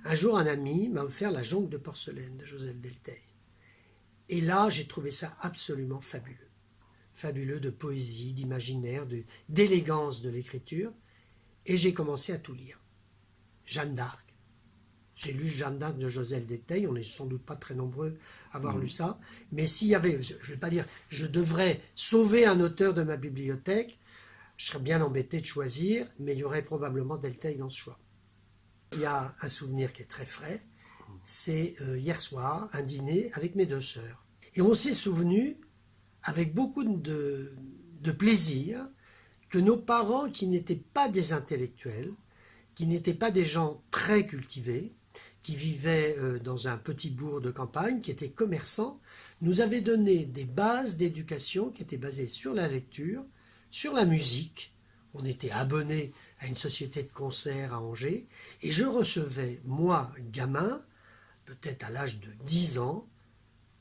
Un jour, un ami m'a offert La Jonque de porcelaine de Joseph Delteil. Et là, j'ai trouvé ça absolument fabuleux. Fabuleux de poésie, d'imaginaire, d'élégance de l'écriture. Et j'ai commencé à tout lire. Jeanne d'Arc. J'ai lu Jeanne d'Arc de Joseph Delteil, on n'est sans doute pas très nombreux à avoir lu ça, mais s'il y avait, je ne vais pas dire, je devrais sauver un auteur de ma bibliothèque, je serais bien embêté de choisir, mais il y aurait probablement Delteil dans ce choix. Il y a un souvenir qui est très frais, c'est hier soir, un dîner avec mes 2 sœurs. Et on s'est souvenu, avec beaucoup de plaisir, que nos parents, qui n'étaient pas des intellectuels, qui n'étaient pas des gens très cultivés, qui vivaient dans un petit bourg de campagne, qui étaient commerçants, nous avaient donné des bases d'éducation qui étaient basées sur la lecture, sur la musique. On était abonné à une société de concert à Angers, et je recevais, moi, gamin, peut-être à l'âge de 10 ans,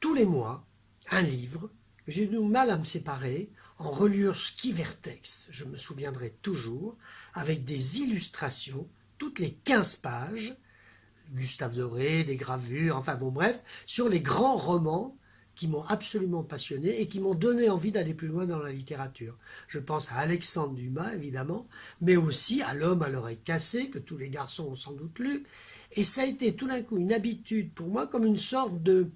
tous les mois, un livre. J'ai eu du mal à me séparer, en reliure Skivertex, je me souviendrai toujours, avec des illustrations, toutes les 15 pages, Gustave Doré, des gravures, enfin bon bref, sur les grands romans qui m'ont absolument passionné et qui m'ont donné envie d'aller plus loin dans la littérature. Je pense à Alexandre Dumas, évidemment, mais aussi à L'Homme à l'oreille cassée, que tous les garçons ont sans doute lu. Et ça a été tout d'un coup une habitude pour moi, comme une sorte de,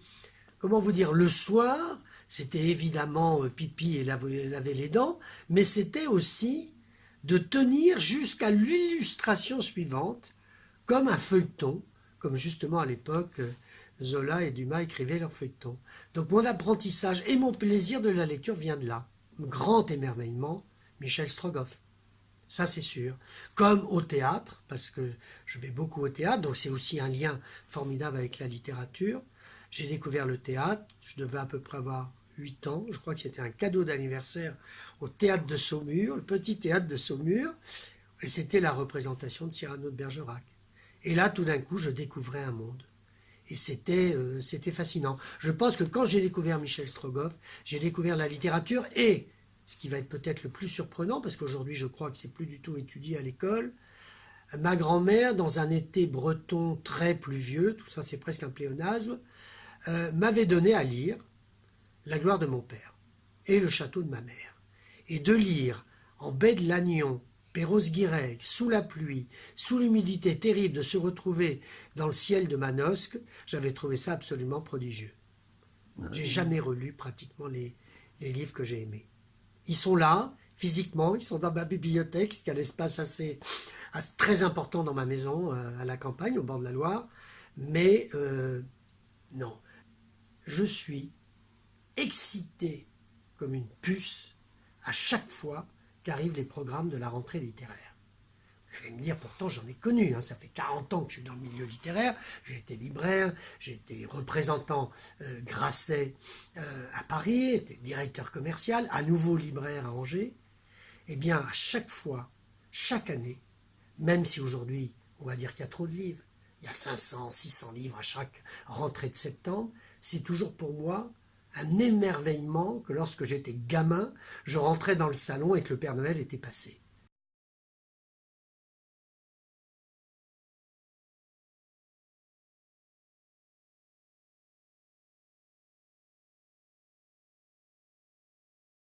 comment vous dire, le soir, c'était évidemment pipi et laver les dents, mais c'était aussi de tenir jusqu'à l'illustration suivante, comme un feuilleton, comme justement à l'époque Zola et Dumas écrivaient leurs feuilletons. Donc mon apprentissage et mon plaisir de la lecture vient de là. Grand émerveillement, Michel Strogoff. Ça c'est sûr. Comme au théâtre, parce que je vais beaucoup au théâtre, donc c'est aussi un lien formidable avec la littérature. J'ai découvert le théâtre, je devais à peu près avoir 8 ans, je crois que c'était un cadeau d'anniversaire au théâtre de Saumur, le petit théâtre de Saumur, et c'était la représentation de Cyrano de Bergerac. Et là, tout d'un coup, je découvrais un monde. Et c'était fascinant. Je pense que quand j'ai découvert Michel Strogoff, j'ai découvert la littérature et, ce qui va être peut-être le plus surprenant, parce qu'aujourd'hui je crois que c'est plus du tout étudié à l'école, ma grand-mère, dans un été breton très pluvieux, tout ça c'est presque un pléonasme, m'avait donné à lire La gloire de mon père et Le château de ma mère. Et de lire en baie de Lannion, Perros-Guirec, sous la pluie, sous l'humidité terrible, de se retrouver dans le ciel de Manosque, j'avais trouvé ça absolument prodigieux. J'ai jamais relu pratiquement les livres que j'ai aimés. Ils sont là, physiquement, ils sont dans ma bibliothèque, ce qui est un espace assez très important dans ma maison, à la campagne, au bord de la Loire. Mais non, je suis excité comme une puce à chaque fois qu'arrivent les programmes de la rentrée littéraire. Vous allez me dire, pourtant j'en ai connu, hein, ça fait 40 ans que je suis dans le milieu littéraire, j'ai été libraire, j'ai été représentant Grasset à Paris, été directeur commercial, à nouveau libraire à Angers. Eh bien, à chaque fois, chaque année, même si aujourd'hui on va dire qu'il y a trop de livres, il y a 500, 600 livres à chaque rentrée de septembre, c'est toujours pour moi un émerveillement que lorsque j'étais gamin, je rentrais dans le salon et que le Père Noël était passé.